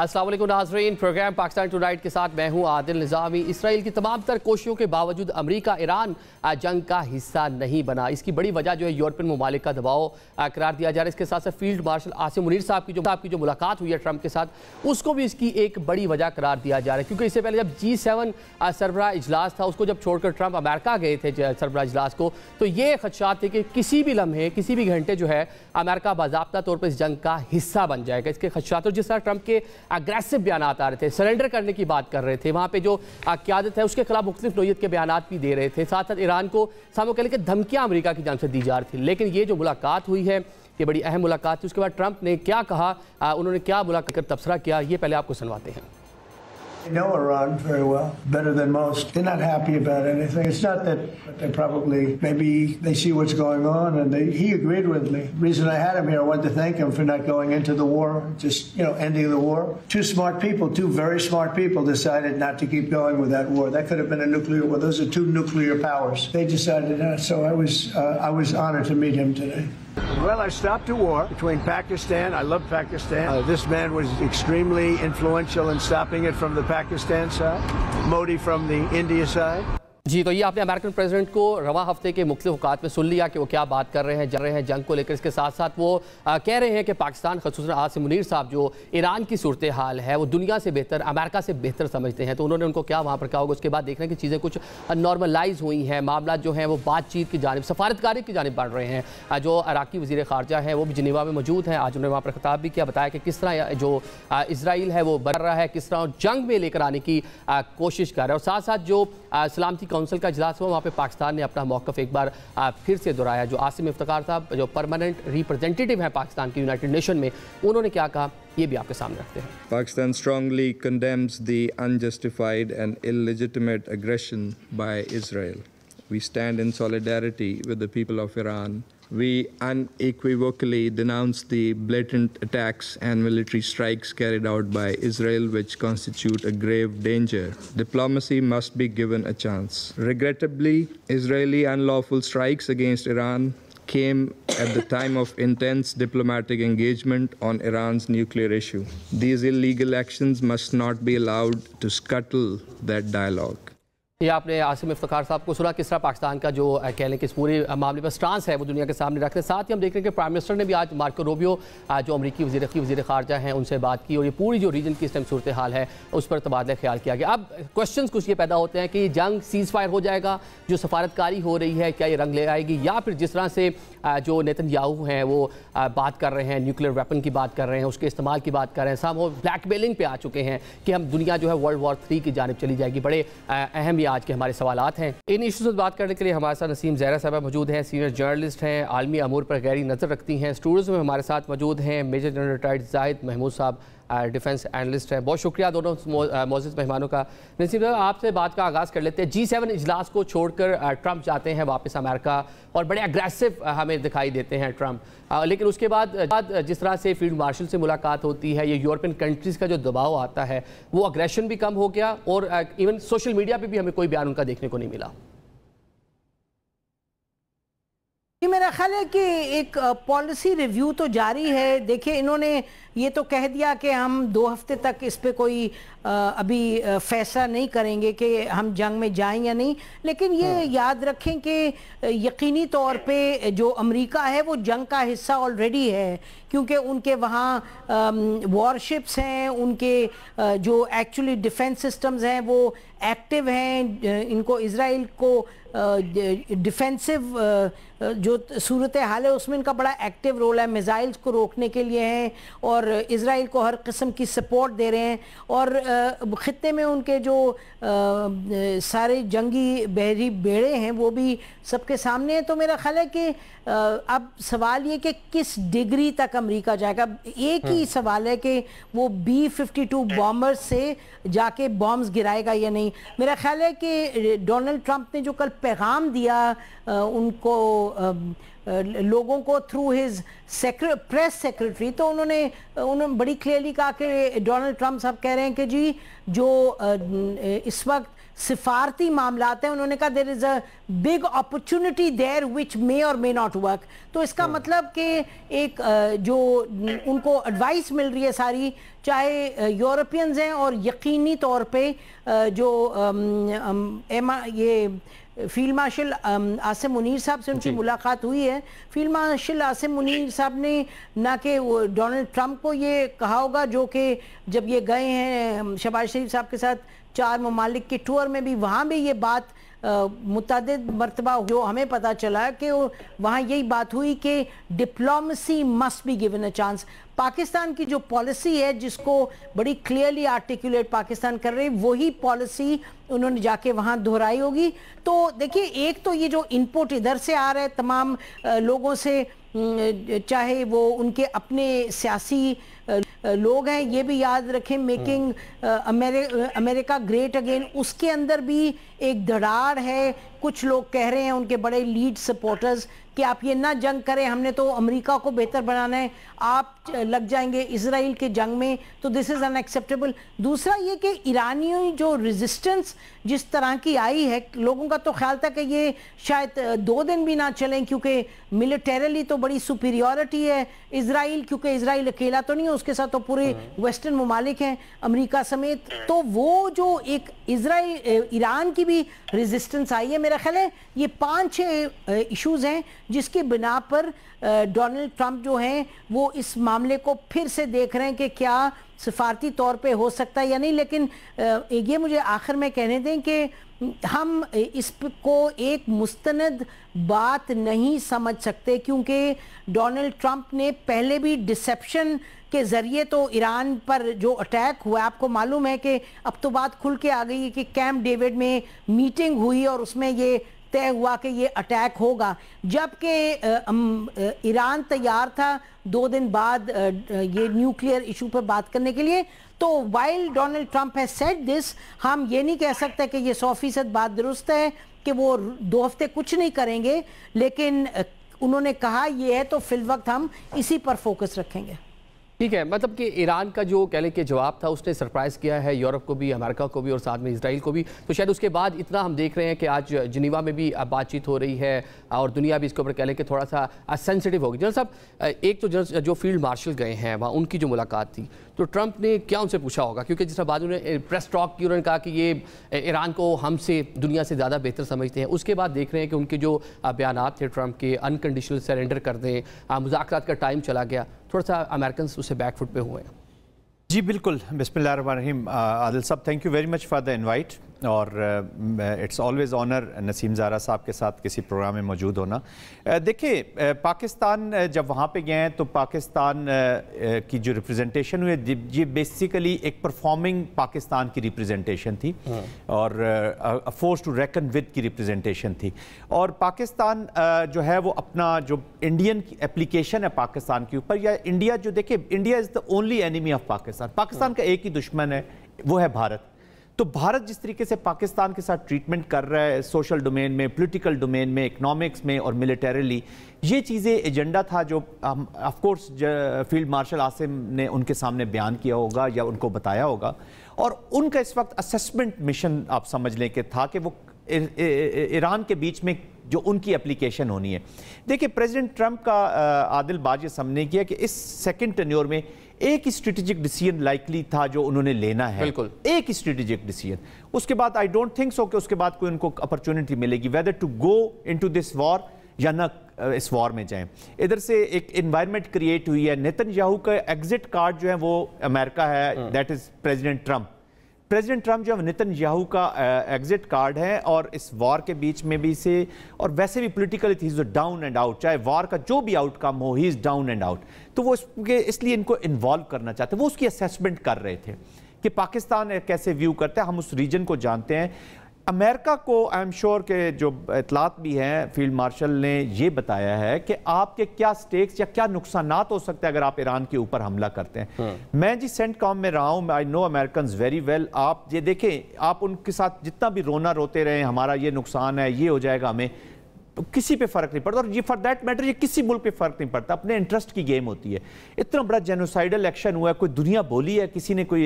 السلام علیکم ناظرین، پروگرام پاکستان ٹونائٹ کے ساتھ میں ہوں عادل نظامی۔ اسرائیل کی تمام تر کوششوں کے باوجود امریکہ ایران جنگ کا حصہ نہیں بنا۔ اس کی بڑی وجہ جو ہے یورپین ممالک کا دباؤ قرار دیا جا رہا ہے۔ اس کے ساتھ ساتھ فیلڈ مارشل عاصم منیر صاحب کی جو ملاقات ہوئی ہے ٹرمپ کے ساتھ، اس کو بھی اس کی ایک بڑی وجہ قرار دیا جا رہا ہے، کیونکہ اس سے پہلے جب G7 سربراہ اجلاس تھا، اس کو جب چھوڑ کر ٹرمپ امریکہ گئے تھے سربراہ اجلاس کو، تو یہ خدشات تھے کہ کسی بھی لمحے کسی بھی گھنٹے جو ہے امریکہ باضابطہ طور پر اس جنگ کا حصہ بن جائے گا۔ اس کے خدشات، اور جس طرح ٹرمپ کے اگریسو بیانات آ رہے تھے، سرنڈر کرنے کی بات کر رہے تھے، وہاں پہ جو قیادت ہے اس کے خلاف مختلف نوعیت کے بیانات بھی دے رہے تھے، ساتھ ساتھ ایران کو سامنے کہنے کہ دھمکیاں امریکہ کی جانب سے دی جا رہی تھی۔ لیکن یہ جو ملاقات ہوئی ہے، یہ بڑی اہم ملاقات تھی۔ اس کے بعد ٹرمپ نے کیا کہا، انہوں نے کیا ملاقات کر تبصرہ کیا، یہ پہلے آپ کو سنواتے ہیں۔ They know Iran very well, better than most. They're not happy about anything. It's not that they probably, maybe they see what's going on, and he agreed with me. The reason I had him here, I wanted to thank him for not going into the war, just, ending the war. Two smart people, two very smart people decided not to keep going with that war. That could have been a nuclear war. Those are two nuclear powers. They decided not, so I was honored to meet him today. Well, I stopped a war between Pakistan. I love Pakistan. This man was extremely influential in stopping it from the Pakistan side, Modi from the India side. جی، تو یہ آپ نے American president کو رواں ہفتے کے مختلف اوقات میں سن لیا کہ وہ کیا بات کر رہے ہیں جنگ کو لے کر۔ اس کے ساتھ ساتھ وہ کہہ رہے ہیں کہ پاکستان، خصوصاً عاصم منیر صاحب، جو ایران کی صورتحال ہے وہ دنیا سے بہتر، امریکہ سے بہتر سمجھتے ہیں، تو انہوں نے ان کو کیا وہاں پر کہا ہوگا۔ اس کے بعد دیکھ رہے ہیں کہ چیزیں کچھ نارملائز ہوئی ہیں، معاملات جو ہیں وہ بات چیت کی جانب، سفارتکاری کی جانب بڑھ رہے ہیں۔ جو عراقی وزیر خارجہ ہیں وہ بھی جنیوا میں موجود ہیں، آج انہوں نے وہاں پر خطاب بھی کیا، بتایا کہ کس طرح جو اسرائیل ہے وہ بڑھ رہا ہے، کس طرح جنگ میں لے کر آنے کی کوشش کر رہا ہے، اور ساتھ ساتھ جو سلامتی کونسل کا اجلاس ہوا، وہاں پہ پاکستان نے اپنا موقف ایک بار پھر سے دہرایا۔ جو عاصم افتخار صاحب، جو پرماننٹ ریپرزینٹیٹو ہیں پاکستان کی یونائٹڈ نیشن میں، انہوں نے کیا کہا، یہ بھی آپ کے سامنے رکھتے ہیں۔ Pakistan strongly condemns the unjustified and illegitimate aggression by Israel. We stand in solidarity with the people of Iran. We unequivocally denounce the blatant attacks and military strikes carried out by Israel, which constitute a grave danger. Diplomacy must be given a chance. Regrettably, Israeli unlawful strikes against Iran came at the time of intense diplomatic engagement on Iran's nuclear issue. These illegal actions must not be allowed to scuttle that dialogue. یہ آپ نے عاصم افتخار صاحب کو سنا، کس طرح پاکستان کا جو کہہ لیں کہ اس پورے معاملے پر سٹانس ہے وہ دنیا کے سامنے رکھتے ہیں۔ ساتھ ہی ہم دیکھ رہے ہیں کہ پرائم منسٹر نے بھی آج مارکو روبیو، جو امریکی وزیر خارجہ ہیں، ان سے بات کی، اور یہ پوری جو ریجن کی اس ٹائم صورتحال ہے اس پر تبادلہ خیال کیا گیا۔ اب کوشچنز کچھ یہ پیدا ہوتے ہیں کہ یہ جنگ سیز فائر ہو جائے گا، جو سفارتکاری ہو رہی ہے کیا یہ رنگ لے آئے گی، یا پھر جس طرح سے جو نیتن یاہو ہیں وہ بات کر رہے ہیں، نیوکلیر ویپن کی بات کر رہے ہیں، اس کے استعمال کی بات کر رہے ہیں، سام وہ بلیک میلنگ پہ آ چکے ہیں کہ ہم دنیا جو ہے ورلڈ وار 3 کی جانب چلی جائے گی۔ بڑے اہم یہ آج کے ہمارے سوالات ہیں۔ ان ایشوز پر بات کرنے کے لیے ہمارے ساتھ نسیم زہرا صاحبہ موجود ہیں، سینئر جرنلسٹ ہیں، عالمی امور پر گہری نظر رکھتی ہیں۔ اسٹوڈیوز میں ہمارے ساتھ موجود ہیں میجر جنرل ریٹائرڈ زاہد محمود صاحب، ڈیفنس اینالسٹ ہیں۔ بہت شکریہ دونوں معزز مہمانوں کا۔ نسیم صاحب، آپ سے بات کا آغاز کر لیتے ہیں۔ G7 اجلاس کو چھوڑ کر ٹرمپ جاتے ہیں واپس امریکہ، اور بڑے اگریسو ہمیں دکھائی دیتے ہیں ٹرمپ، لیکن اس کے بعد جس طرح سے فیلڈ مارشل سے ملاقات ہوتی ہے، یہ یورپین کنٹریز کا جو دباؤ آتا ہے، وہ اگریشن بھی کم ہو گیا، اور ایون سوشل میڈیا پہ بھی ہمیں کوئی بیان ان کا دیکھنے کو نہیں ملا۔ میرا خیال ہے کہ ایک پالیسی ریویو تو جاری ہے۔ دیکھیں، انہوں نے یہ تو کہہ دیا کہ ہم 2 ہفتے تک اس پہ کوئی ابھی فیصلہ نہیں کریں گے کہ ہم جنگ میں جائیں یا نہیں، لیکن یہ یاد رکھیں کہ یقینی طور پہ جو امریکہ ہے وہ جنگ کا حصہ آلریڈی ہے، کیونکہ ان کے وہاں وار شپس ہیں، ان کے جو ایکچولی ڈیفنس سسٹمز ہیں وہ ایکٹیو ہیں، ان کو اسرائیل کو ڈیفینسو جو صورتحال ہے اس میں ان کا بڑا ایکٹیو رول ہے، میزائلز کو روکنے کے لیے ہیں، اور اسرائیل کو ہر قسم کی سپورٹ دے رہے ہیں، اور خطے میں ان کے جو سارے جنگی بحری بیڑے ہیں وہ بھی سب کے سامنے ہیں۔ تو میرا خیال ہے کہ اب سوال یہ کہ کس ڈگری تک امریکہ جائے گا۔ ایک ہی سوال ہے کہ وہ B-52 بامبر سے جا کے بامز گرائے گا یا نہیں۔ میرا خیال ہے کہ ڈونلڈ ٹرمپ نے جو کل پیغام دیا ان کو لوگوں کو تھرو ہز پریس سیکرٹری، تو انہوں نے بڑی کلیئرلی کہا کہ ڈونلڈ ٹرمپ صاحب کہہ رہے ہیں کہ جی جو اس وقت سفارتی معاملات ہیں. انہوں نے کہا دیر از اے بگ اپرچونٹی دیر وچ مے اور مے ناٹ ورک. تو اس کا مطلب کہ ایک جو ان کو ایڈوائس مل رہی ہے ساری, چاہے یورپینز ہیں اور یقینی طور پہ جو یہ فیلڈ مارشل عاصم منیر صاحب سے ان کی ملاقات ہوئی ہے. فیلڈ مارشل عاصم منیر صاحب نے نہ کہ ڈونلڈ ٹرمپ کو یہ کہا ہوگا, جو کہ جب یہ گئے ہیں شہباز شریف صاحب کے ساتھ 4 ممالک کے ٹور میں بھی, وہاں بھی یہ بات متعدد مرتبہ جو ہمیں پتہ چلا کہ وہاں یہی بات ہوئی کہ diplomacy must be given a chance. Pakistan کی جو پالیسی ہے جس کو بڑی کلیئرلی آرٹیکولیٹ پاکستان کر رہے, وہی پالیسی انہوں نے جا کے وہاں دہرائی ہوگی. تو دیکھیے ایک تو یہ جو انپوٹ ادھر سے آ رہا ہے تمام لوگوں سے, چاہے وہ ان کے اپنے سیاسی لوگ ہیں, یہ بھی یاد رکھیں میکنگ امریکہ گریٹ اگین, اس کے اندر بھی ایک دھڑاڑ ہے. کچھ لوگ کہہ رہے ہیں ان کے بڑے لیڈ سپورٹرز کہ آپ یہ نہ جنگ کریں, ہم نے تو امریکہ کو بہتر بنانا ہے, آپ لگ جائیں گے اسرائیل کے جنگ میں, تو دس از ان ایکسیپٹیبل. دوسرا یہ کہ ایرانیوں جو ریزسٹنس جس طرح کی آئی ہے, لوگوں کا تو خیال تھا کہ یہ شاید 2 دن بھی نہ چلیں, کیونکہ ملیٹریلی تو بڑی سپیریورٹی ہے اسرائیل, کیونکہ اسرائیل اکیلا تو نہیں ہے, اس کے ساتھ تو پورے ویسٹرن ممالک ہیں امریکہ سمیت. تو وہ جو ایک ایران کی بھی ریزسٹنس آئی ہے, میرا خیال ہے یہ 5-6 ایشوز ہیں جس کی بنا پر ڈونلڈ ٹرمپ جو ہیں وہ اس معاملے کو پھر سے دیکھ رہے ہیں کہ کیا سفارتی طور پہ ہو سکتا ہے یا نہیں. لیکن یہ مجھے آخر میں کہنے دیں کہ ہم اس کو ایک مستند بات نہیں سمجھ سکتے, کیونکہ ڈونلڈ ٹرمپ نے پہلے بھی ڈسیپشن کے ذریعے تو ایران پر جو اٹیک ہوا, آپ کو معلوم ہے کہ اب تو بات کھل کے آ گئی ہے کہ کیمپ ڈیوڈ میں میٹنگ ہوئی اور اس میں یہ طے ہوا کہ یہ اٹیک ہوگا, جبکہ ایران تیار تھا 2 دن بعد یہ نیوکلیئر ایشو پہ بات کرنے کے لیے. تو while Donald Trump has said this, ہم یہ نہیں کہہ سکتے کہ یہ 100% بات درست ہے کہ وہ 2 ہفتے کچھ نہیں کریں گے, لیکن انہوں نے کہا یہ ہے تو فی الوقت ہم اسی پر فوکس رکھیں گے. ٹھیک ہے, مطلب کہ ایران کا جو کہہ لیں کہ جواب تھا اس نے سرپرائز کیا ہے یورپ کو بھی, امریکہ کو بھی اور ساتھ میں اسرائیل کو بھی. تو شاید اس کے بعد اتنا ہم دیکھ رہے ہیں کہ آج جنیوا میں بھی بات چیت ہو رہی ہے اور دنیا بھی اس کے اوپر کہہ لیں کہ تھوڑا سا سینسٹیو ہوگی. جنرل صاحب, ایک تو جو فیلڈ مارشل گئے ہیں وہاں ان کی جو ملاقات تھی, تو ٹرمپ نے کیا ان سے پوچھا ہوگا, کیونکہ جس طرح بعد انہوں نے پریس ٹاک کی, انہوں نے کہا کہ یہ ایران کو ہم سے دنیا سے زیادہ بہتر سمجھتے ہیں. اس کے بعد دیکھ رہے ہیں کہ ان کے جو بیانات تھے ٹرمپ کے, انکنڈیشنل سرنڈر کر دیں, مذاکرات کا ٹائم چلا گیا, تھوڑا سا امریکنز اس سے بیک فٹ پہ ہوئے ہیں. جی بالکل, بسم اللہ الرحمن الرحیم. عادل صاحب thank you very much for the invite, اور اٹس آلویز آنر نسیم زارا صاحب کے ساتھ کسی پروگرام میں موجود ہونا. دیکھیں پاکستان جب وہاں پہ گئے ہیں تو پاکستان کی جو ریپریزنٹیشن ہوئی, یہ بیسیکلی ایک پرفارمنگ پاکستان کی ریپریزنٹیشن تھی اور فورس ٹو ریکن ود کی ریپریزنٹیشن تھی. اور پاکستان جو ہے وہ اپنا جو انڈین اپلیکیشن ہے پاکستان کے اوپر, یا انڈیا جو دیکھیں, India is the only enemy of Pakistan. Pakistan کا ایک ہی دشمن ہے, وہ ہے بھارت. تو بھارت جس طریقے سے پاکستان کے ساتھ ٹریٹمنٹ کر رہا ہے سوشل ڈومین میں, پولیٹیکل ڈومین میں, اکنامکس میں اور ملیٹریلی, یہ چیزیں ایجنڈا تھا جو of course field marshal Asim نے ان کے سامنے بیان کیا ہوگا یا ان کو بتایا ہوگا. اور ان کا اس وقت اسسمنٹ مشن آپ سمجھ لیں کہ تھا کہ وہ ایران کے بیچ میں جو ان کی اپلیکیشن ہونی ہے. دیکھیں پریزیڈنٹ ٹرمپ کا عادل بات یہ سمجھنے کیا کہ اس سیکنڈ ٹینیور میں ایک ہی اسٹریٹجک ڈیسیژن لائکلی تھا جو انہوں نے لینا ہے, ایک ہی اسٹریٹجک ڈیسیژن. اس کے بعد آئی ڈونٹ تھنک سو کہ اس کے بعد کوئی ان کو اپرچونٹی ملے گی whether to go into this war یا نہ اس وار میں جائیں. ادھر سے ایک انوائرمنٹ کریٹ ہوئی ہے. نیتن یاہو کا ایگزٹ کارڈ جو ہے وہ امریکہ ہے, that is president Trump. President Trump جو نیتن یاہو کا ایگزٹ کارڈ ہے, اور اس وار کے بیچ میں بھی سے, اور ویسے بھی politically he is down and out, چاہے وار کا جو بھی out come who, he is down and out. تو وہ اس لیے ان کو انوالو کرنا چاہتے ہیں. وہ اس کی اسیسمنٹ کر رہے تھے کہ پاکستان کیسے ویو کرتے ہیں, ہم اس ریجن کو جانتے ہیں. امریکہ کو آئی ایم شور کہ جو اطلاعات بھی ہیں فیلڈ مارشل نے یہ بتایا ہے کہ آپ کے کیا سٹیکس یا کیا نقصانات ہو سکتے ہیں اگر آپ ایران کے اوپر حملہ کرتے ہیں. میں جی سینٹ کام میں رہا ہوں, آئی نو امریکنز ویری ویل. آپ یہ دیکھیں, آپ ان کے ساتھ جتنا بھی رونا روتے رہے, ہمارا یہ نقصان ہے, یہ ہو جائے گا ہمیں, کسی پہ فرق نہیں پڑتا, اور یہ فار دیٹ میٹر یہ کسی ملک پہ فرق نہیں پڑتا, اپنے انٹرسٹ کی گیم ہوتی ہے. اتنا بڑا جینوسائیڈل ایکشن ہوا ہے, کوئی دنیا بولی ہے کسی نے کوئی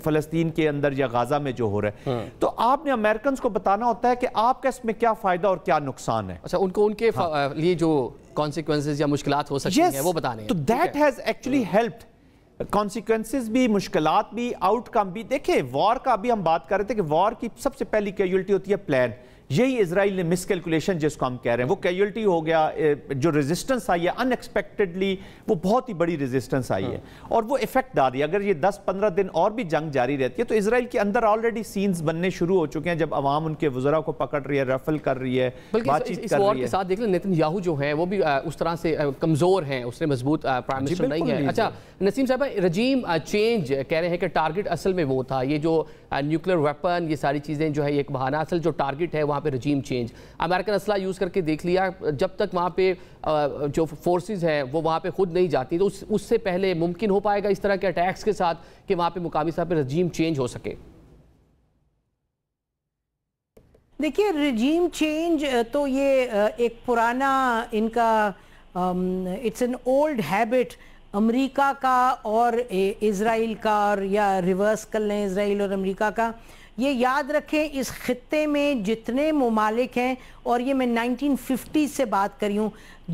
فلسطین کے اندر یا غازہ میں جو ہو رہا ہے, تو آپ نے امریکنز کو بتانا ہوتا ہے کہ آپ کا اس میں کیا فائدہ اور کیا نقصان ہے. اچھا, ان کو ان کے لیے جو کانسیکوینسز یا مشکلات ہو سکتی ہیں وہ بتانے ہیں. تو that has actually helped. Consequences بھی, مشکلات بھی, آؤٹ کم بھی. دیکھیں وار کا ابھی ہم بات کر رہے تھے کہ وار کی سب سے پہلی کیجولٹی ہوتی ہے پلان. یہی اسرائیل نے مس کیلکولیشن جس کو ہم کہہ رہے ہیں وہ کیجولٹی ہو گیا. جو ریزسٹنس آئی ہے ان ایکسپیکٹڈلی وہ بہت ہی بڑی ریزسٹنس آئی ہے اور وہ افیکٹ ڈال رہی ہے. اگر یہ 10-15 دن اور بھی جنگ جاری رہتی ہے تو اسرائیل کے اندر آلریڈی سینز بننے شروع ہو چکے ہیں, جب عوام ان کے وزراء کو پکڑ رہی ہے, رفل کر رہی ہے, بات چیت کر رہی ہے. اس وار کے ساتھ دیکھ لیں نیتن یاہو جو ہیں وہ بھی اس طرح سے کمزور ہیں, اس نے مضبوط پرائم منسٹر نہیں ہے. اچھا نسیم صاحب, رجیم چینج کہہ رہے ہیں کہ ٹارگٹ اصل میں وہ تھا, یہ جو نیوکلیر ویپن یہ ساری چیزیں جو ہے ایک بہانہ, اصل جو ٹارگٹ ہے وہاں پہ رجیم چینج. امریکن اسلحہ یوز کر کے دیکھ لیا, جب تک وہاں پہ جو فورسز ہیں وہ وہاں پہ خود نہیں جاتی تو اس سے پہلے ممکن ہو پائے گا اس طرح کے اٹیکس کے ساتھ کہ وہاں پہ مقامی سطح پہ رجیم چینج ہو سکے. دیکھیے رجیم چینج تو یہ ایک پرانا ان کا اٹس این اولڈ ہیبٹ امریکہ کا اور اسرائیل کا, اور یا ریورس کر لیں اسرائیل اور امریکہ کا. یہ یاد رکھیں اس خطے میں جتنے ممالک ہیں, اور یہ میں 1950 سے بات کری ہوں,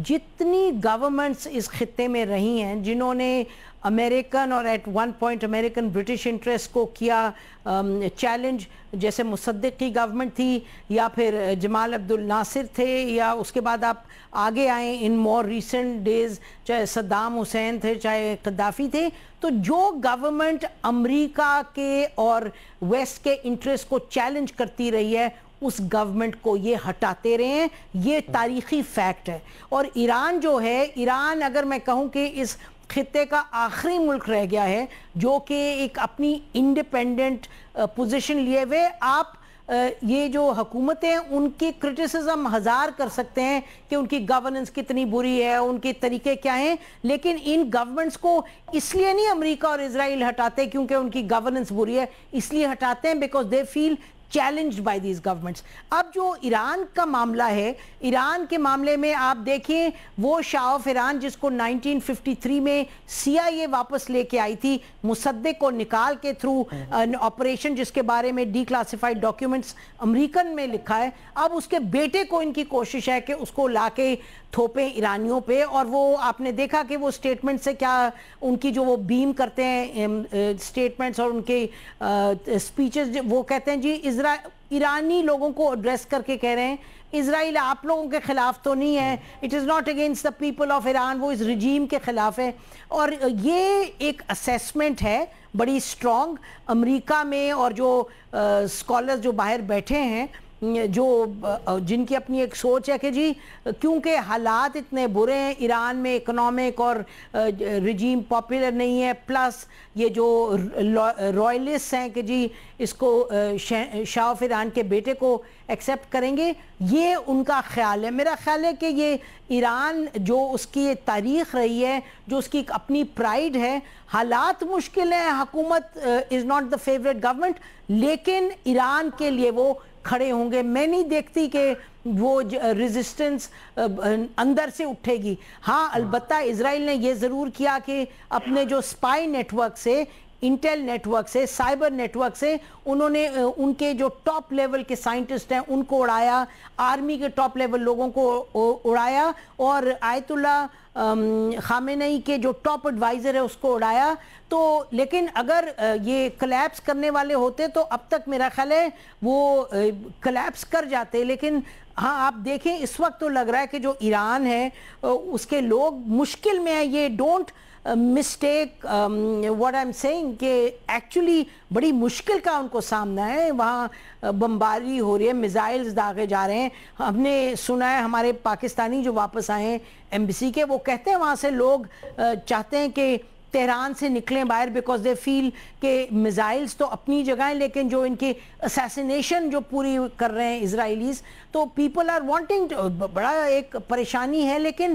جتنی گورنمنٹس اس خطے میں رہی ہیں جنہوں نے امریکن اور at one point American British interest کو کیا چیلنج, جیسے مصدق کی گورنمنٹ تھی یا پھر جمال عبد الناصر تھے, یا اس کے بعد آپ آگے آئیں ان مور ریسنٹ ڈیز چاہے صدام حسین تھے چاہے قذافی تھے, تو جو گورنمنٹ امریکہ کے اور ویسٹ کے انٹرسٹ کو چیلنج کرتی رہی ہے اس گورنمنٹ کو یہ ہٹاتے رہے ہیں. یہ تاریخی فیکٹ ہے. اور ایران جو ہے, ایران اگر میں کہوں کہ اس خطے کا آخری ملک رہ گیا ہے جو کہ ایک اپنی انڈیپینڈنٹ پوزیشن لیے ہوئے, آپ یہ جو حکومتیں ان کی کرٹیسزم ہزار کر سکتے ہیں کہ ان کی گورننس کتنی بری ہے, ان کے طریقے کیا ہیں, لیکن ان گورنمنٹس کو اس لیے نہیں امریکہ اور اسرائیل ہٹاتے کیونکہ ان کی گورننس بری ہے, اس لیے ہٹاتے ہیں because they feel challenged by these governments. اب جو ایران کا معاملہ ہے, ایران کے معاملے میں آپ دیکھیں وہ شاہ آف ایران جس کو 1953 میں CIA واپس لے کے آئی تھی, مصدق کو نکال کے تھرو آپریشن جس کے بارے میں ڈی کلاسیفائڈ ڈاکیومنٹس امریکن میں لکھا ہے, اب اس کے بیٹے کو ان کی کوشش ہے کہ اس کو لا کے تھوپیں ایرانیوں پہ, اور وہ آپ نے دیکھا کہ وہ سٹیٹمنٹ سے کیا ان کی جو وہ بیم کرتے ہیں سٹیٹمنٹس اور ان کے سپیچز, وہ کہتے ہیں جی ایرانی لوگوں کو ایڈریس کر کے کہہ رہے ہیں اسرائیل آپ لوگوں کے خلاف تو نہیں ہے, it is not against the people of Iran, وہ اس رجیم کے خلاف ہے. اور یہ ایک اسیسمنٹ ہے بڑی اسٹرانگ امریکہ میں, اور جو اسکالرز جو باہر بیٹھے ہیں جو جن کی اپنی ایک سوچ ہے کہ جی کیونکہ حالات اتنے برے ہیں ایران میں, اکنامک اور رجیم پاپولر نہیں ہے, پلس یہ جو رائلسٹ ہیں کہ جی اس کو شاہ آف ایران کے بیٹے کو ایکسیپٹ کریں گے, یہ ان کا خیال ہے. میرا خیال ہے کہ یہ ایران جو اس کی تاریخ رہی ہے, جو اس کی ایک اپنی پرائیڈ ہے, حالات مشکل ہیں, حکومت is not the favourite government, لیکن ایران کے لیے وہ کھڑے ہوں گے. میں نہیں دیکھتی کہ وہ ریزسٹنس اندر سے اٹھے گی. ہاں البتہ اسرائیل نے یہ ضرور کیا کہ اپنے جو سپائی نیٹ ورک سے, انٹیل نیٹ ورک سے, سائبر نیٹ ورک سے انہوں نے ان کے جو ٹاپ لیول کے سائنٹسٹ ہیں ان کو اڑایا, آرمی کے ٹاپ لیول لوگوں کو اڑایا, اور آیت اللہ خامنئی کے جو ٹاپ ایڈوائزر ہے اس کو اڑایا. تو لیکن اگر یہ کلیپس کرنے والے ہوتے تو اب تک میرا خیال ہے وہ کلیپس کر جاتے. لیکن ہاں آپ دیکھیں اس وقت تو لگ رہا ہے کہ جو ایران ہے اس کے لوگ مشکل میں ہیں. یہ don't mistake what I am seeing کہ ایکچولی بڑی مشکل کا ان کو سامنا ہے. وہاں بمباری ہو رہی ہے, میزائلز داغے جا رہے ہیں. ہم نے سنا ہے ہمارے پاکستانی جو واپس آئے ہیں ایمبیسی کے, وہ کہتے ہیں وہاں سے لوگ چاہتے ہیں کہ تہران سے نکلیں باہر بیکاز دے فیل کہ میزائلز تو اپنی جگہ ہیں لیکن جو ان کی اسیسینیشن جو پوری کر رہے ہیں اسرائیلیز, تو پیپل آر وانٹنگ, بڑا ایک پریشانی ہے. لیکن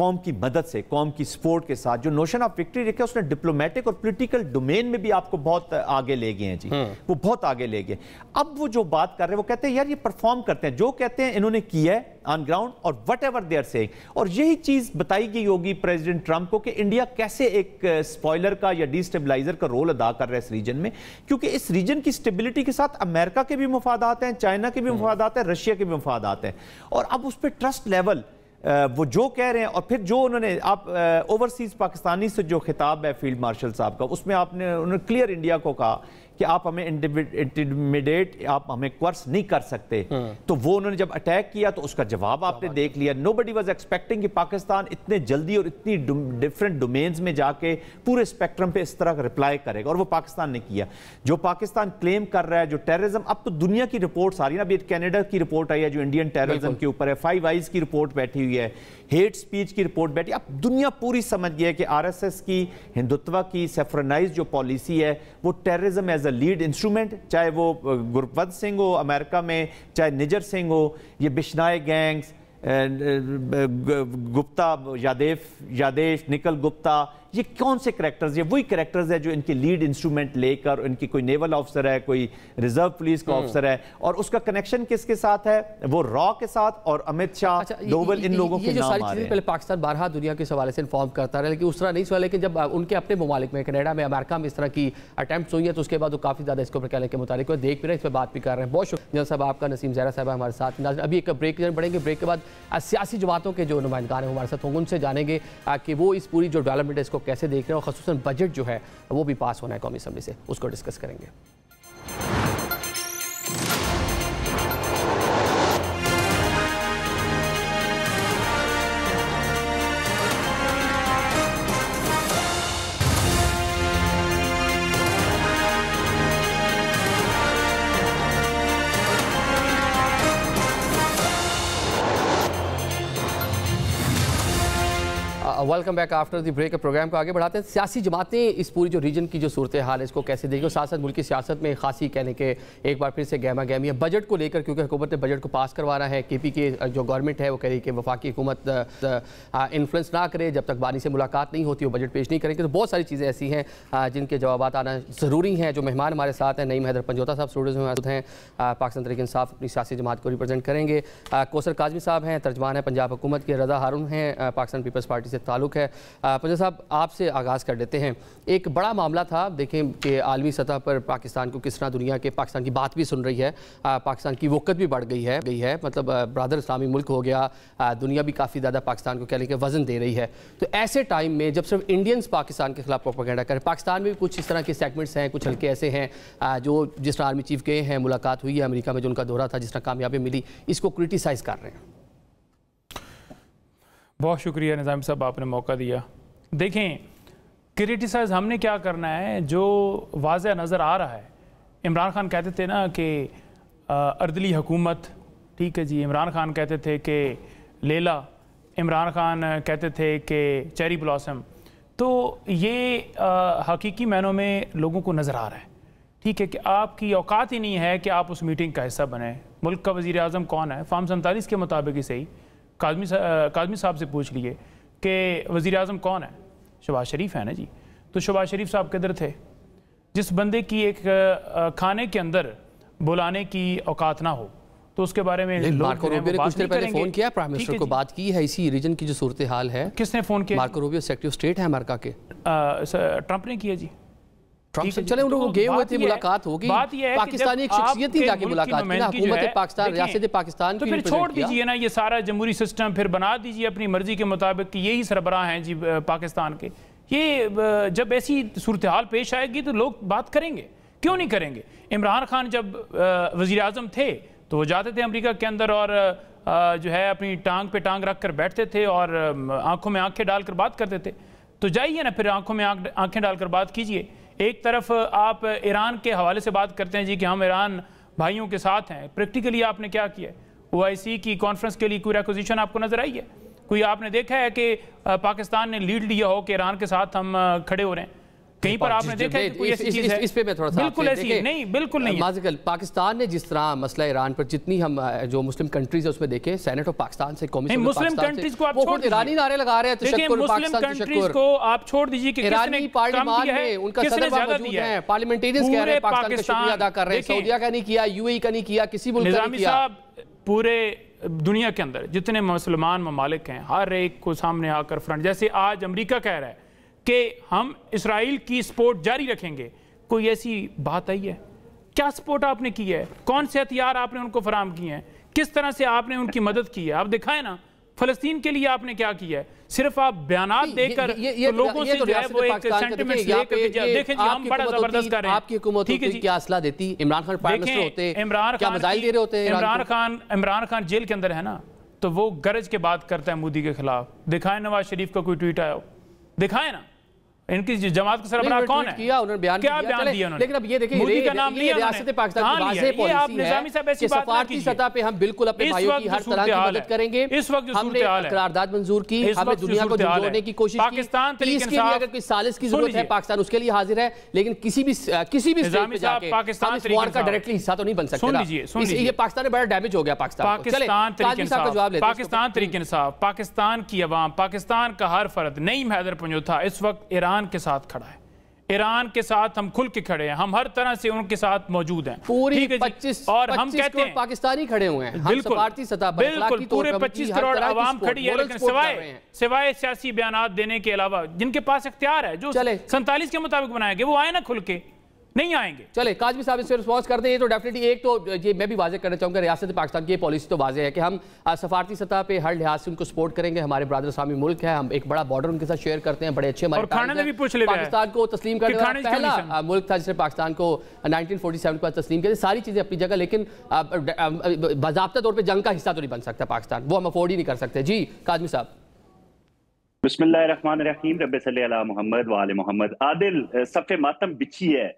قوم کی مدد سے، قوم کی سپورٹ کے ساتھ جو نوشن آف وکٹری رکھا اس نے ڈپلومیٹک اور پولیٹیکل ڈومین میں بھی آپ کو بہت آگے لے گئے ہیں جی، وہ بہت آگے لے گئے. اب وہ جو بات کر رہے ہیں وہ کہتے ہیں یار یہ پرفارم کرتے ہیں، جو کہتے ہیں انہوں نے کیا ہے آن گراؤنڈ اور whatever they are seeing. اور یہی چیز بتائی گئی ہوگی پریزیڈنٹ ٹرمپ کو کہ انڈیا کیسے ایک سپوائلر کا یا ڈی سٹیبلائزر کا رول ادا کر رہا ہے اس ریجن میں، کیونکہ اس ریجن کی سٹیبلٹی کے ساتھ امریکہ کے بھی مفادات ہیں، چائنا کے بھی مفادات ہیں، رشیا کے بھی مفادات ہیں. اور اب اس پہ ٹرسٹ لیول وہ جو کہہ رہے ہیں، اور پھر جو انہوں نے آپ اوورسیز پاکستانی سے جو خطاب ہے فیلڈ مارشل صاحب کا، اس میں انہوں نے کلیئر انڈیا کو کہا کہ آپ ہمیں انٹیمیڈیٹ، آپ ہمیں کورس نہیں کر سکتے. تو وہ انہوں نے جب اٹیک کیا تو اس کا جواب آپ نے دیکھ لیا. نوبڈی واز ایکسپیکٹنگ کہ پاکستان اتنے جلدی اور اتنی ڈفرینٹ ڈومینز میں جا کے پورے اسپیکٹرم پہ اس طرح کا رپلائی کرے گا، اور وہ پاکستان نے کیا. جو پاکستان کلیم کر رہا ہے جو ٹیررزم، اب تو دنیا کی رپورٹس آ رہی ہیں. ابھی کینیڈا کی رپورٹ آئی ہے جو انڈین ٹیررزم کے اوپر ہے، فائیو آئیز کی رپورٹ بیٹھی ہوئی ہے، ہیٹ سپیچ کی رپورٹ بیٹھی. اب دنیا پوری سمجھ گئی ہے کہ آر ایس ایس کی، ہندوتوا کی سیفرنائز جو پالیسی ہے وہ terrorism as a lead instrument, چاہے وہ گرپت سنگھ ہو امریکہ میں، چاہے نجر سنگھ ہو، یہ بشنائے گینگز، گپتا یادیش نکل گپتا، یہ کون سے کریکٹرز؟ یہ وہی کریکٹرز ہیں جو ان کی لیڈ انسٹرومنٹ لے کر، ان کی کوئی نیول آفسر ہے، کوئی ریزرو پولیس کا آفسر ہے، اور اس کا کنیکشن کس کے ساتھ ہے؟ وہ را کے ساتھ اور امت شاہ، ڈوول، ان لوگوں کے نام آ رہے ہیں. پہلے پاکستان بارہا دنیا کے حوالے سے انفارم کرتا رہا، لیکن اس طرح نہیں سوا. لیکن جب ان کے اپنے ممالک میں، کینیڈا میں، امریکہ میں اس طرح کی اٹیمپٹس ہوئی ہیں تو اس کے بعد وہ کافی زیادہ اس کو کہنے کے متعلق دیکھ بھی رہے ہیں، اس پہ بات بھی کر رہے ہیں. بہت شکریہ جنرل صاحب آپ کا. نسیم زہرا صاحب ہمارے ساتھ. ابھی ایک بریک بڑھیں گے، بریک کے بعد سیاسی جماعتوں کے جو نمائندگان ہیں ہمارے ساتھ ہوں گے، ان سے جانیں گے کہ وہ اس پوری جو ڈیولپمنٹ ہے اس کو کیسے دیکھ رہے ہیں، اور خصوصاً بجٹ جو ہے وہ بھی پاس ہونا ہے قومی اسمبلی سے، اس کو ڈسکس کریں گے. Welcome back after the break. Programme کو آگے بڑھاتے ہیں. سیاسی جماعتیں اس پوری جو ریجن کی جو صورتحال ہے اس کو کیسے دیکھیں، اور ساتھ ساتھ ملکی سیاست میں خاصی کہنے کے ایک بار پھر سے گہما گہمی ہے بجٹ کو لے کر، کیونکہ حکومت نے بجٹ کو پاس کروانا ہے. کے پی کے جو گورنمنٹ ہے وہ کہہ رہی ہے کہ وفاقی حکومت انفلوئنس نہ کرے، جب تک بانی سے ملاقات نہیں ہوتی وہ بجٹ پیش نہیں کریں گے. تو بہت ساری چیزیں ایسی ہیں جن کے جوابات آنا ضروری ہیں. جو مہمان ہمارے ساتھ ہیں، نعیم حیدر پنجوتا صاحب اسٹوڈیوز میں موجود ہیں، پاکستان تحریک انصاف اپنی سیاسی جماعت کو ریپرزینٹ کریں گے. کوثر کاظمی صاحب ہیں، ترجمان ہیں پنجاب حکومت کے. رضا ہارون ہیں، پاکستان پیپلز پارٹی سے تعلق ہے. پنجوتا صاحب آپ سے آغاز کر دیتے ہیں. ایک بڑا معاملہ تھا، دیکھیں کہ عالمی سطح پر پاکستان کو کس طرح دنیا کے پاکستان کی بات بھی سن رہی ہے، پاکستان کی وقت بھی بڑھ گئی ہے، مطلب برادر اسلامی ملک ہو گیا، دنیا بھی کافی زیادہ پاکستان کو کہنے کے وزن دے رہی ہے. تو ایسے ٹائم میں جب صرف انڈینز پاکستان کے خلاف پروپیگنڈا کریں، پاکستان میں بھی کچھ اس طرح کے سیگمنٹس ہیں، کچھ ہلکے ایسے ہیں جو جس طرح آرمی چیف گئے ہیں، ملاقات ہوئی ہے امریکہ میں جو ان کا دورہ تھا، جس طرح کامیابی ملی، اس کو کرٹیسائز کر رہے ہیں. بہت شکریہ نظام صاحب، آپ نے موقع دیا. دیکھیں کرٹیسائز ہم نے کیا کرنا ہے، جو واضح نظر آ رہا ہے. عمران خان کہتے تھے نا کہ اردلی حکومت، ٹھیک ہے جی، عمران خان کہتے تھے کہ لیلا، عمران خان کہتے تھے کہ چیری بلاسم. تو یہ حقیقی معنوں میں لوگوں کو نظر آ رہا ہے، ٹھیک ہے، کہ آپ کی اوقات ہی نہیں ہے کہ آپ اس میٹنگ کا حصہ بنیں. ملک کا وزیر اعظم کون ہے؟ فارم 47 کے مطابق ہی صحیح کاظمی صاحب سے پوچھ لیے کہ وزیر اعظم کون ہے. شہباز شریف ہے نا جی. تو شہباز شریف صاحب کدھر تھے؟ جس بندے کی ایک کھانے کے اندر بلانے کی اوقات نہ ہو تو اس کے بارے میں مارکو روبیو نے کچھ دیر پہلے فون کیا پرائم منسٹر کو، بات کی ہے اسی ریجن کی جو صورتحال ہے. کس نے فون کیا؟ Marco Rubio secretary of state ہے امریکہ کے. ٹرمپ نے کیا جی. ٹرمپ سے چلے ان لوگوں گئے ہوئے تھے، ملاقات ہوگی. پاکستانی ایک شخصیت ہی جا کے ملاقات کی نا، حکومت پاکستان، ریاست پاکستان تو پھر چھوڑ دیجئے نا یہ سارا جمہوری سسٹم، پھر بنا دیجئے اپنی مرضی کے مطابق کہ یہی سربراہ ہیں جی پاکستان کے. یہ جب ایسی صورتحال پیش آئے گی تو لوگ بات کریں گے، کیوں نہیں کریں گے؟ عمران خان جب وزیر اعظم تھے تو وہ جاتے تھے امریکہ کے اندر اور جو ہے اپنی ٹانگ پہ ٹانگ رکھ کر بیٹھتے تھے اور آنکھوں میں آنکھیں ڈال کر بات کرتے تھے. تو جائیے نا پھر آنکھوں میں آنکھیں ڈال کر بات کیجئے. ایک طرف آپ ایران کے حوالے سے بات کرتے ہیں جی کہ ہم ایران بھائیوں کے ساتھ ہیں. پریکٹیکلی آپ نے کیا کیا؟ OIC کی کانفرنس کے لیے کوئی ریکوزیشن آپ کو نظر آئی ہے؟ کوئی آپ نے دیکھا ہے کہ پاکستان نے لیڈ لیا ہو کہ ایران کے ساتھ ہم کھڑے ہو رہے ہیں؟ کہیں پر آپ نے دیکھا ہے کہ کوئی ایسی چیز ہے؟ اس پہ میں تھوڑا سا بالکل ایسی نہیں، بالکل نہیں. مازکل پاکستان نے جس طرح مسئلہ ایران پر جتنی ہم جو مسلم کنٹریز ہیں اس میں دیکھیں، سینٹ آف پاکستان سے، قومی صدر مسلم پاکستان کنٹریز سے، کو آپ وہ چھوڑ خود ایرانی نعرے لگا رہے ہیں، تشکر پاکستان کنٹریز تشکر. کو آپ چھوڑ دیجئے کہ کس نے ایرانی پارلیمان میں ان کا صدر موجود ہیں، پارلیمنٹیرینز کہہ رہے ہیں پاکستان کا شکریہ ادا کر رہے ہیں، سعودیہ کا نہیں کیا، یو اے کا نہیں کیا، کسی ملک کا نہیں کیا. نظامی صاحب پورے دنیا کے اندر جتنے مسلمان ممالک ہیں، ہر ایک کو سامنے آ کر فرنٹ، جیسے آج امریکہ کہہ رہا ہے کہ ہم اسرائیل کی سپورٹ جاری رکھیں گے، کوئی ایسی بات آئی ہے؟ کیا سپورٹ آپ نے کی ہے؟ کون سے ہتھیار آپ نے ان کو فراہم کیے ہیں؟ کس طرح سے آپ نے ان کی مدد کی ہے؟ آپ دکھائیں نا فلسطین کے لیے آپ نے کیا کیا ہے؟ صرف آپ بیانات دے کر لوگوں سے جو ہے وہ ایک سینٹیمنٹس لے کر دیکھیں جی ہم بڑا زبردست کر رہے ہیں. آپ کی حکومت ہوتی کیا اسلحہ دیتی؟ عمران خان پرائم منسٹر ہوتے کیا میزائل دے رہے ہوتے ہیں؟ عمران خان جیل کے اندر ہے نا، تو وہ گرج کے بات کرتا ہے مودی کے خلاف. دکھائیں نواز شریف کا کوئی ٹویٹ آیا ہو، دکھائیں نا. ان کی جماعت کا سربراہ کون ہے؟ کیا انہوں نے بیان کیا بیان دیا انہوں نے؟ لیکن اب یہ دیکھیں مودی کا نام لیا ریاست پاکستان کی واضح پالیسی ہے کہ سفارتی سطح پہ ہم بالکل اپنے بھائیوں کی ہر طرح کی مدد کریں گے. اس وقت جو ہم نے صورتحال ہے قرارداد منظور کی، ہم نے دنیا کو جوڑنے کی کوشش کی. پاکستان اس کے لیے اگر کوئی سالس کی ضرورت ہے پاکستان اس کے لیے حاضر ہے، لیکن کسی بھی اسٹیج پہ جا کے ہم اس وار کا ڈائریکٹلی حصہ تو نہیں بن سکتے. یہ پاکستان میں بڑا ڈیمیج ہو گیا پاکستان کو. پاکستان تحریک انصاف، پاکستان کی عوام، پاکستان کا ہر فرد، نعیم حیدر پنجوتھا اس وقت ایران کے ساتھ کھڑا ہے. ایران کے ساتھ ہم کھل کے کھڑے ہیں، ہم ہر طرح سے ان کے ساتھ موجود ہیں. پوری 25 کروڑ پاکستانی کھڑے ہوئے ہیں. ہم سفارتی سطح پر بالکل پورے 25 کروڑ عوام کھڑی ہے، لیکن سوائے سیاسی بیانات دینے کے علاوہ جن کے پاس اختیار ہے جو 47 کے مطابق بنائے گے وہ آئے نا کھل کے، نہیں آئیں گے. چلے کاظمی صاحب اس سے رسپانس کر دیں. یہ تو ڈیفینیٹلی ایک تو یہ میں بھی واضح کرنا چاہوں گا، ریاست پاکستان کی یہ پالیسی تو واضح ہے کہ ہم سفارتی سطح پہ ہر لحاظ سے ان کو سپورٹ کریں گے. ہمارے برادر اسلامی ملک ہے، ہم ایک بڑا بارڈر ان کے ساتھ شیئر کرتے ہیں، بڑے اچھے ہمارے پاکستان کو تسلیم کرنے والا پہلا ملک تھا جس نے پاکستان کو 1947 کے بعد تسلیم کیا. ساری چیزیں اپنی جگہ، لیکن باضابطہ طور پہ جنگ کا حصہ تو نہیں بن سکتا پاکستان، وہ ہم افورڈ ہی نہیں کر سکتے. جی کاظمی صاحب. بسم اللہ الرحمن الرحیم. رب صلی علی محمد وآل محمد. عادل صف ماتم بچھی ہے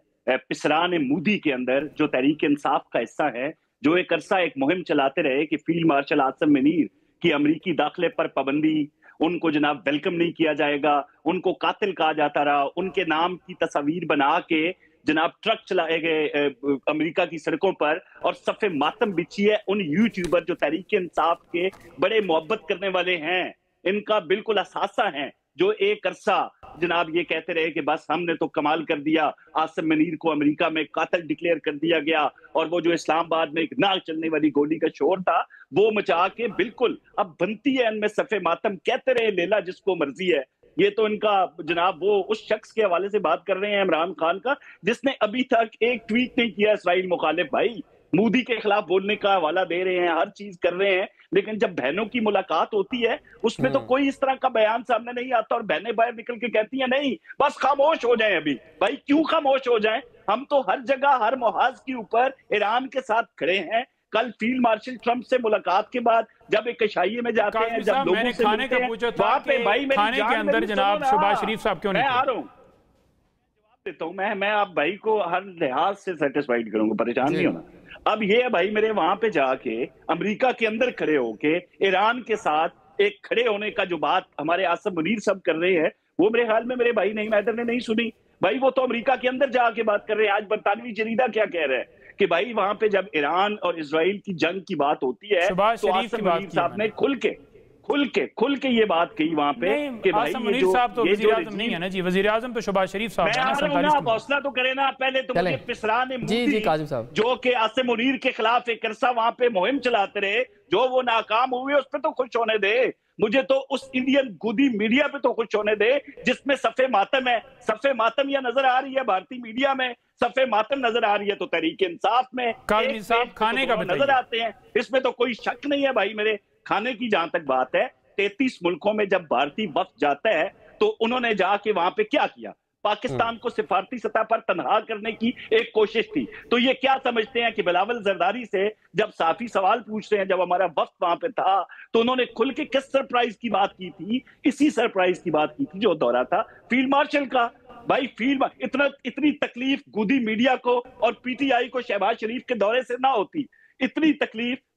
پسران مودی کے اندر جو تحریک انصاف کا حصہ ہے، جو ایک عرصہ ایک مہم چلاتے رہے کہ فیلڈ مارشل عاصم منیر کی امریکی داخلے پر پابندی، ان کو جناب ویلکم نہیں کیا جائے گا، ان کو قاتل کہا جاتا رہا، ان کے نام کی تصاویر بنا کے جناب ٹرک چلائے گئے امریکہ کی سڑکوں پر، اور صف ماتم بچھی ہے ان یوٹیوبر جو تحریک انصاف کے بڑے محبت کرنے والے ہیں، ان کا بالکل اثاثہ ہیں، جو ایک عرصہ جناب یہ کہتے رہے کہ بس ہم نے تو کمال کر دیا، عاصم منیر کو امریکہ میں قاتل ڈکلیئر کر دیا گیا، اور وہ جو اسلام آباد میں ایک ناک چلنے والی گولی کا شور تھا وہ مچا کے بالکل اب بنتی ہے ان میں صف ماتم. کہتے رہے لیلا جس کو مرضی ہے. یہ تو ان کا جناب وہ اس شخص کے حوالے سے بات کر رہے ہیں عمران خان کا، جس نے ابھی تک ایک ٹویٹ نہیں کیا اسرائیل مخالف. بھائی مودی کے خلاف بولنے کا حوالہ دے رہے ہیں، ہر چیز کر رہے ہیں، لیکن جب بہنوں کی ملاقات ہوتی ہے اس میں تو کوئی اس طرح کا بیان سامنے نہیں آتا، اور بہنیں باہر نکل کے کہتی ہیں نہیں بس خاموش ہو جائیں. ابھی بھائی کیوں خاموش ہو جائیں؟ ہم تو ہر جگہ ہر محاذ کے اوپر ایران کے ساتھ کھڑے ہیں. کل فیلڈ مارشل ٹرمپ سے ملاقات کے بعد جب ایک عشائیے میں جاتے ہیں، جب لوگوں سے ملتے ہیں، وہاں پہ بھائی میری جان میں جناب شہباز شریف صاحب کیوں نہیں؟ میں آ رہا ہوں، جواب دیتا ہوں. میں آپ بھائی کو ہر لحاظ سے سیٹسفائیڈ کروں گا، پریشان نہیں ہونا. اب یہ ہے بھائی میرے وہاں پہ جا کے امریکہ کے اندر کھڑے ہو کے ایران کے ساتھ ایک کھڑے ہونے کا جو بات ہمارے عاصم منیر صاحب کر رہے ہیں، وہ میرے خیال میں میرے بھائی نعیم حیدر نے نہیں سنی. بھائی وہ تو امریکہ کے اندر جا کے بات کر رہے ہیں. آج برطانوی جریدہ کیا کہہ رہے ہیں کہ بھائی وہاں پہ جب ایران اور اسرائیل کی جنگ کی بات ہوتی ہے تو عاصم منیر صاحب نے کھل کے یہ بات کہی وہاں پہ کہ بھائی عاصم منیر صاحب تو وزیر اعظم نہیں ہے نا جی، وزیر اعظم تو شہباز شریف صاحب ہیں. میں آ رہا ہوں، آپ حوصلہ تو کریں نا. پہلے تو مجھے پسران مودی جو کہ عاصم منیر کے خلاف ایک عرصہ وہاں پہ مہم چلاتے رہے، جو وہ ناکام ہوئے اس پہ تو خوش ہونے دے. مجھے تو اس انڈین گودی میڈیا پہ تو خوش ہونے دے جس میں صف ماتم ہے. صف ماتم یہ نظر آ رہی ہے بھارتی میڈیا میں، صف ماتم نظر آ رہی ہے تو تحریک انصاف میں، کھانے کا نظر آتے ہیں. اس میں تو کوئی شک نہیں ہے بھائی میرے. کھانے کی جہاں تک بات ہے، 33 ملکوں میں جب بھارتی وفد جاتا ہے تو انہوں نے جا کے وہاں پہ کیا کیا؟ پاکستان کو سفارتی سطح پر تنہا کرنے کی ایک کوشش تھی. تو یہ کیا سمجھتے ہیں کہ بلاول زرداری سے جب صحافی سوال پوچھتے ہیں، جب ہمارا وفد وہاں پہ تھا تو انہوں نے کھل کے کس سرپرائز کی بات کی تھی؟ اسی سرپرائز کی بات کی تھی جو دورہ تھا فیلڈ مارشل کا. بھائی اتنی تکلیف گودی میڈیا کو اور پی ٹی آئی کو شہباز شریف کے دورے سے نہ ہوتی، اتنی تکلیف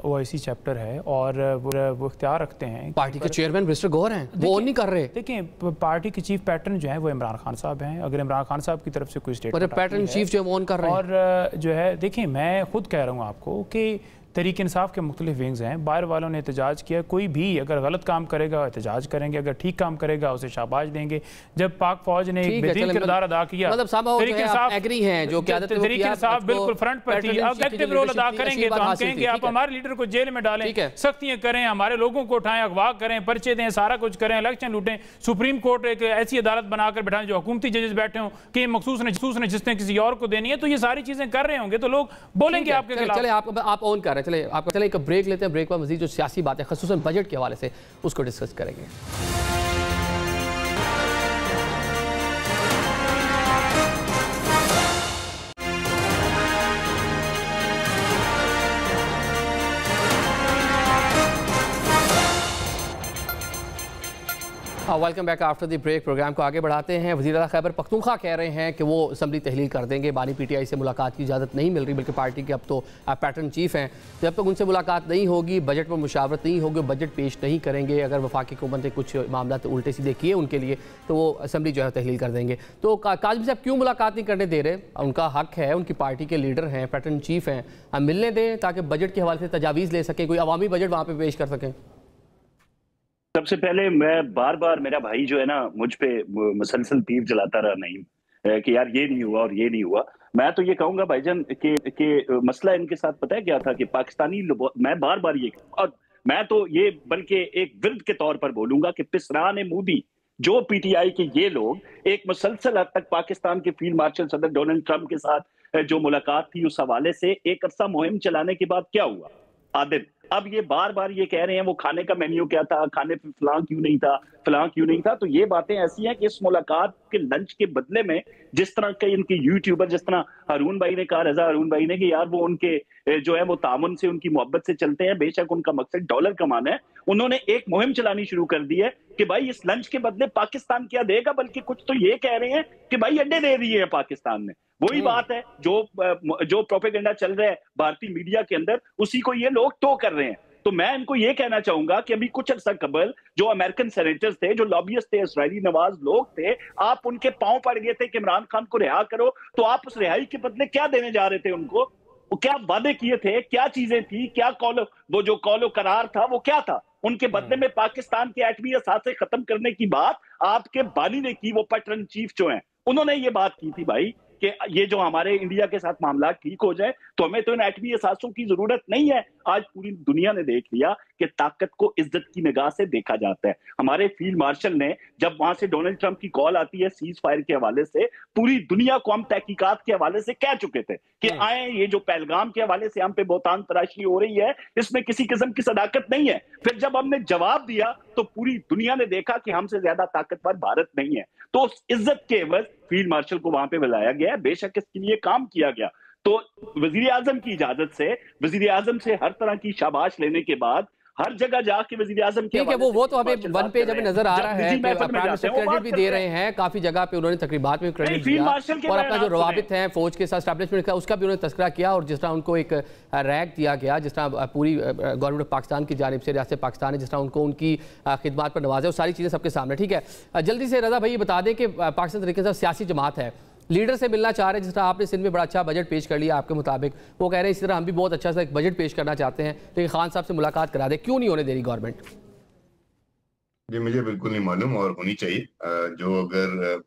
OIC چیپٹر ہے اور وہ اختیار رکھتے ہیں. پارٹی کے چیئرمین مسٹر گور ہیں, وہ آن نہیں کر رہے. دیکھیں پارٹی کے چیف پیٹرن جو ہیں وہ عمران خان صاحب ہیں. اگر عمران خان صاحب کی طرف سے کوئی اسٹیٹمنٹ پیٹرن چیف جو آن کر رہے ہیں, اور جو ہے دیکھیں میں خود کہہ رہا ہوں آپ کو کہ تحریک انصاف کے مختلف ونگز ہیں, باہر والوں نے احتجاج کیا, کوئی بھی اگر غلط کام کرے گا احتجاج کریں گے, اگر ٹھیک کام کرے گا اسے شاباش دیں گے. جب پاک فوج نے ایک بہترین کردار ادا کیا, تحریک انصاف بالکل فرنٹ پر تھی, اب ایکٹیو رول ادا کریں گے تو ہم کہیں گے آپ ہمارے لیڈر کو جیل میں ڈالیں, سختیاں کریں, ہمارے لوگوں کو اٹھائیں, اغوا کریں, پرچے دیں, سارا کچھ کریں, الیکشن لوٹیں, سپریم کورٹ ایک ایسی عدالت بنا کر بٹھائیں جو حکومتی ججز بیٹھے ہوں کہ مخصوص نے جس نے کسی اور کو دینی ہے, تو یہ ساری چیزیں کر رہے ہوں گے تو لوگ بولیں گے آپ کے خلاف. چلے آپ آن کر رہے ہیں, چلے ایک بریک لیتے ہیں, بریک پر مزید جو سیاسی باتیں خصوصاً بجٹ کے حوالے سے اس کو ڈسکس کریں گے. Welcome back after the break. Programme کو آگے بڑھاتے ہیں. وزیر اعلیٰ خیبر پختونخوا کہہ رہے ہیں کہ وہ اسمبلی تحلیل کر دیں گے. بانی پی ٹی آئی سے ملاقات کی اجازت نہیں مل رہی, بلکہ پارٹی کے اب تو پیٹرن چیف ہیں, جب تک ان سے ملاقات نہیں ہوگی, بجٹ پر مشاورت نہیں ہوگی, بجٹ پیش نہیں کریں گے. اگر وفاقی حکومت نے کچھ معاملات الٹے سیدھے کیے ان کے لیے تو وہ اسمبلی جو ہے تحلیل کر دیں گے. تو کاظم صاحب کیوں ملاقات نہیں کرنے دے رہے؟ ان کا حق ہے, ان کی پارٹی کے لیڈر ہیں, پیٹرن چیف ہیں, ہم ملنے دیں تاکہ بجٹ کے حوالے سے تجاویز لے سکیں, کوئی عوامی بجٹ وہاں پہ پیش کر سکیں. سب سے پہلے میں بار بار میرا بھائی جو ہے نا مجھ پہ مسلسل تیر جلاتا رہا نہیں کہ یار یہ نہیں ہوا اور یہ نہیں ہوا. میں تو یہ کہوں گا بھائی جان کہ مسئلہ ان کے ساتھ پتہ ہے کیا تھا کہ پاکستانی میں بار بار یہ اور میں تو یہ بلکہ ایک ورد کے طور پر بولوں گا کہ پسران مودی جو پی ٹی آئی کے یہ لوگ ایک مسلسل حد تک پاکستان کے فیلڈ مارشل صدر ڈونلڈ ٹرمپ کے ساتھ جو ملاقات تھی اس حوالے سے ایک عرصہ مہم چلانے کے بعد کیا ہوا عادل, اب یہ بار بار یہ کہہ رہے ہیں وہ کھانے کا مینیو کیا تھا, کھانے پہ فلاں کیوں نہیں تھا. تو یہ باتیں ایسی ہیں کہ اس ملاقات کے لنچ کے بدلے میں جس طرح کے ان کے یوٹیوبر, جس طرح ہارون بھائی نے کہا, رضا ہارون بھائی نے, کہ یار وہ ان کے جو ہے وہ تعاون سے ان کی محبت سے چلتے ہیں, بے شک ان کا مقصد ڈالر کمانا ہے. انہوں نے ایک مہم چلانی شروع کر دی ہے کہ بھائی اس لنچ کے بدلے پاکستان کیا دے گا, بلکہ کچھ تو یہ کہہ رہے ہیں کہ بھائی انڈے دے دیے ہیں پاکستان نے. وہی بات ہے جو پروپیگنڈا چل رہا ہے بھارتی میڈیا کے اندر, اسی کو یہ لوگ تو کر رہے ہیں. تو میں ان کو یہ کہنا چاہوں گا کہ ابھی کچھ عرصہ قبل جو امریکن سینیٹرز تھے, جو لابیسٹ تھے, اسرائیلی نواز لوگ تھے, آپ ان کے پاؤں پڑ گئے تھے کہ عمران خان کو رہا کرو, تو آپ اس رہائی کے بدلے کیا دینے جا رہے تھے ان کو؟ وہ کیا وعدے کیے تھے, کیا چیزیں تھی, کیا وہ جو قول و قرار تھا وہ کیا تھا؟ ان کے بدلے میں پاکستان کے ایٹمی اثاثے ختم کرنے کی بات آپ کے بانی نے کی. وہ پیٹرن چیف جو ہیں انہوں نے یہ بات کی تھی بھائی کہ یہ جو ہمارے انڈیا کے ساتھ معاملات ٹھیک ہو جائے تو ہمیں تو ان ایٹمی اثاثوں کی ضرورت نہیں ہے. آج پوری دنیا نے دیکھ لیا کہ طاقت کو عزت کی نگاہ سے دیکھا جاتا ہے. ہمارے فیلڈ مارشل نے جب وہاں سے ڈونلڈ ٹرمپ کی کال آتی ہے سیز فائر کے حوالے سے, پوری دنیا کو ہم تحقیقات کے حوالے سے کہہ چکے تھے کہ آئیں یہ جو پہلگام کے حوالے سے ہم پہ بہتان تراشی ہو رہی ہے اس میں کسی قسم کی صداقت نہیں ہے. پھر جب ہم نے جواب دیا تو پوری دنیا نے دیکھا کہ ہم سے زیادہ طاقتور بھارت نہیں ہے. تو اس عزت کے عوض فیلڈ مارشل کو وہاں پہ بلایا گیا, بے شک اس کے لیے کام کیا گیا. تو وزیر اعظم کی اجازت سے, وزیر اعظم سے ہر طرح کی شاباش لینے کے بعد ہر جگہ جا کے وزیر اعظم کی وہ تو ہمیں ون پیج ہمیں نظر آ رہا ہے کہ پرائم منسٹر کریڈٹ بھی دے رہے ہیں, کافی جگہ پہ انہوں نے تقریبات میں کریڈٹ دیا, اور اپنا جو روابط ہیں فوج کے ساتھ اسٹیبلشمنٹ کا اس کا بھی انہوں نے تذکرہ کیا, اور جس طرح ان کو ایک رینک دیا گیا, جس طرح پوری گورنمنٹ آف پاکستان کی جانب سے ریاست پاکستان ہے جس طرح ان کو ان کی خدمات پر نوازا, وہ ساری چیزیں سب کے سامنے. ٹھیک ہے, جلدی سے رضا بھائی بتا دیں کہ پاکستان طریقے سے سیاسی جماعت ہے, لیڈر سے ملنا چاہ رہے ہیں, جس طرح آپ نے سندھ میں بڑا اچھا بجٹ پیش کر لیا آپ کے مطابق, وہ کہہ رہے ہیں اسی طرح ہم بھی بہت اچھا سا ایک بجٹ پیش کرنا چاہتے ہیں, لیکن خان صاحب سے ملاقات کرا دیں, کیوں نہیں ہونے دے رہی گورنمنٹ؟ جی مجھے بالکل نہیں معلوم, اور ہونی چاہیے. جو اگر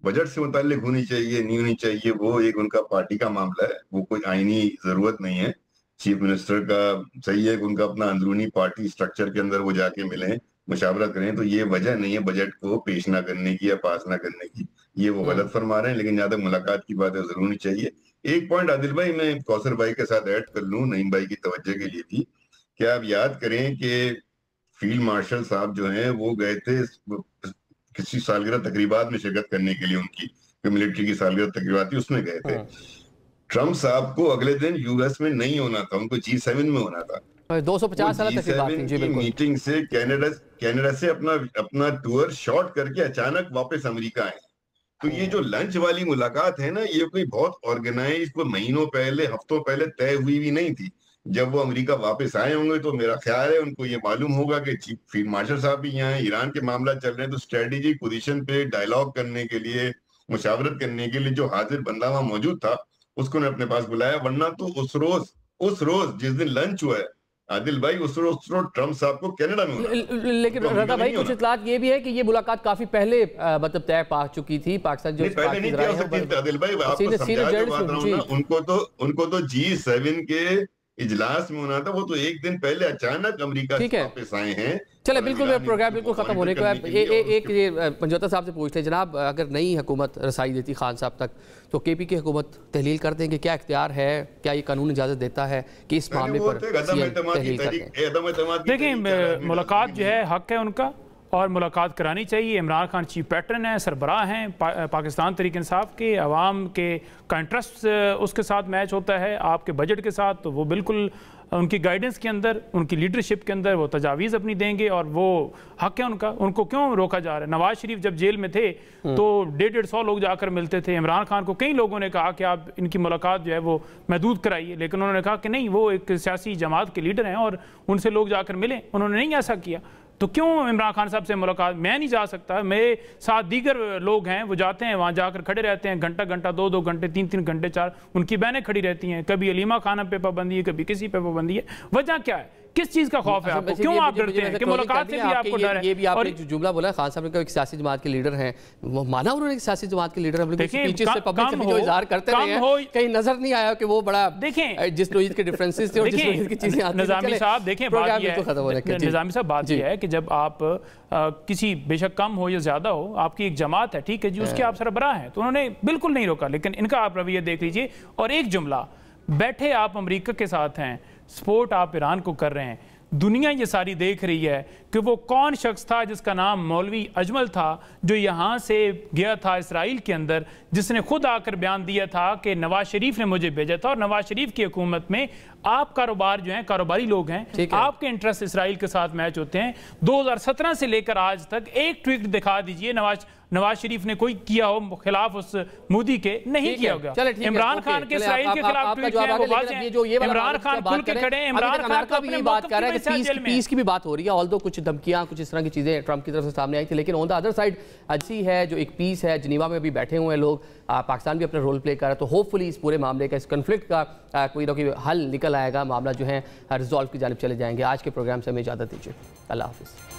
بجٹ سے متعلق ہونی چاہیے نہیں ہونی چاہیے وہ ایک ان کا پارٹی کا معاملہ ہے, وہ کوئی آئینی ضرورت نہیں ہے. چیف منسٹر کا صحیح ہے کہ ان کا اپنا اندرونی پارٹی سٹرکچر کے اندر وہ جا کے ملیں, مشاورت کریں, تو یہ وجہ نہیں ہے بجٹ کو پیش نہ کرنے کی یا پاس نہ کرنے کی, یہ وہ غلط فرما رہے ہیں. لیکن جہاں تک ملاقات کی بات ہے ضرور ہونی چاہیے. ایک پوائنٹ عادل بھائی میں کوثر بھائی کے ساتھ ایڈ کر لوں, نعیم بھائی کی توجہ کے لیے بھی, کہ آپ یاد کریں کہ فیلڈ مارشل صاحب جو ہیں وہ گئے تھے کسی سالگرہ تقریبات میں شرکت کرنے کے لیے, ان کی ملٹری کی سالگرہ تقریبات تھی اس میں گئے تھے. ٹرمپ صاحب کو اگلے دن یو ایس میں نہیں ہونا تھا, ان کو G7 میں ہونا تھا. 250 سالہ تقریبات تھی جی بالکل. میٹنگ سے کینیڈا سے اپنا ٹور شارٹ کر کے اچانک واپس امریکہ آئے. تو یہ جو لنچ والی ملاقات ہے نا, یہ کوئی بہت آرگنائز کوئی مہینوں پہلے ہفتوں پہلے طے ہوئی بھی نہیں تھی. جب وہ امریکہ واپس آئے ہوں گے تو میرا خیال ہے ان کو یہ معلوم ہوگا کہ چیف فیلڈ مارشل صاحب بھی یہاں ہیں، ایران کے معاملات چل رہے ہیں، تو اسٹریٹجک پوزیشن پہ ڈائیلاگ کرنے کے لیے، مشاورت کرنے کے لیے جو حاضر بندہ وہاں موجود تھا اس کو نے اپنے پاس بلایا، ورنہ تو اس روز جس دن لنچ ہوا ہے عادل بھائی، اس روز ٹرمپ صاحب کو کینیڈا میں ہونا۔ لیکن رضا بھائی کچھ اطلاعات یہ بھی ہے کہ یہ ملاقات کافی پہلے مطلب طے پا چکی تھی، پاکستان جو پہلے نہیں تھی ہو سکتی تھی عادل بھائی، آپ کو سمجھا جو بات رہا ہوں نا، ان کو تو G7 کے اجلاس میں ہونا تھا، وہ تو ایک دن پہلے اچانک امریکہ سے واپس آئے ہیں۔ چلے بالکل پروگرام بالکل ختم ہونے کا ہے، ایک پنجوتا صاحب سے پوچھتے ہیں جناب، اگر نئی حکومت رسائی دیتی خان صاحب تک تو کے پی کی حکومت تحلیل کر دیں گے، کیا اختیار ہے، کیا یہ قانون اجازت دیتا ہے کہ اس معاملے پر تحلیل کریں؟ دیکھیں ملاقات جو ہے حق ہے ان کا اور ملاقات کرانی چاہیے۔ عمران خان چیف پیٹرن ہیں، سربراہ ہیں پاکستان تحریک انصاف کے، عوام کے کا انٹرسٹ اس کے ساتھ میچ ہوتا ہے آپ کے بجٹ کے ساتھ، تو وہ بالکل ان کی گائیڈنس کے اندر، ان کی لیڈرشپ کے اندر وہ تجاویز اپنی دیں گے، اور وہ حق ہے ان کا۔ ان کو کیوں روکا جا رہا ہے؟ نواز شریف جب جیل میں تھے تو 150 لوگ جا کر ملتے تھے، عمران خان کو کئی لوگوں نے کہا کہ آپ ان کی ملاقات جو ہے وہ محدود کرائیے، لیکن انہوں نے کہا کہ نہیں، وہ ایک سیاسی جماعت کے لیڈر ہیں اور ان سے لوگ جا کر ملیں، انہوں نے نہیں ایسا کیا۔ تو کیوں عمران خان صاحب سے ملاقات؟ میں نہیں جا سکتا، میرے ساتھ دیگر لوگ ہیں وہ جاتے ہیں، وہاں جا کر کھڑے رہتے ہیں گھنٹہ 2 گھنٹے 3 گھنٹے 4، ان کی بہنیں کھڑی رہتی ہیں، کبھی علیمہ خانہ پہ پابندی ہے، کبھی کسی پہ پابندی ہے۔ وجہ کیا ہے؟ کس چیز کا خوف ہے آپ کو؟ کیوں آپ ڈرتے ہیں کہ ملاقات سے بھی آپ کو ڈر ہے؟ یہ بھی آپ نے جو جملہ بولا ہے، خان صاحب نے کہا ایک سیاسی جماعت کے لیڈر ہیں، وہ مانا انہوں نے ایک سیاسی جماعت کے لیڈر ہیں، لیکن پیچھے سے پبلک سے بھی جو اظہار کرتے رہے ہیں کہیں نظر نہیں آیا کہ وہ بڑا جس نوعیت کے ڈیفرنسز تھے اور جس نوعیت کی چیزیں آتی ہیں۔ نظامی صاحب دیکھیں نظامی صاحب بات یہ ہے کہ جب آپ کسی بے شک کم ہو یا زیادہ ہو، آپ کی ایک جماعت ہے، ٹھیک ہے جی، اس کے آپ سربراہ ہیں، تو انہوں نے بالکل نہیں روکا، لیکن ان کا آپ رویہ دیکھ لیجئے۔ اور ایک جملہ، بیٹھے آپ امریکہ کے ساتھ ہیں، سپورٹ آپ ایران کو کر رہے ہیں، دنیا یہ ساری دیکھ رہی ہے کہ وہ کون شخص تھا جس کا نام مولوی اجمل تھا، جو یہاں سے گیا تھا اسرائیل کے اندر، جس نے خود آ کر بیان دیا تھا کہ نواز شریف نے مجھے بھیجا تھا، اور نواز شریف کی حکومت میں آپ کاروبار جو ہیں، کاروباری لوگ ہیں، آپ کے انٹرسٹ اسرائیل کے ساتھ میچ ہوتے ہیں۔ 2017 سے لے کر آج تک ایک ٹویٹ دکھا دیجئے نواز شریف نے کوئی کیا ہو خلاف اس مودی کے، نہیں کیا ہوگا۔ عمران خان کے اسرائیل کے خلاف ٹویٹ ہیں، وہ واضح ہیں، عمران خان کھل کے کھڑے ہیں، عمران خان کا اپنے موقف کی وجہ سے جیل میں پیس کی بھی بات ہو رہی ہے، آلدو کچھ دھمکیاں کچھ اس طرح کی چیزیں ٹرمپ کی طرف سے سامنے آئی تھی، لیکن آن دا ادر سائڈ ایسی ہے جو ایک پیس ہے، جنیوا میں بھی بیٹھے ہوئے ہیں لوگ، پاکستان بھی اپنا رول پلے کر رہا ہے، تو ہوپ فلی اس پورے معاملے کا، اس کنفلکٹ کا کوئی نہ کوئی حل نکل آئے گا، معاملہ جو ہے ریزالو کی جانب چلے جائیں گے۔ آج کے پروگرام سے ہمیں اجازت دیجیے، اللہ حافظ۔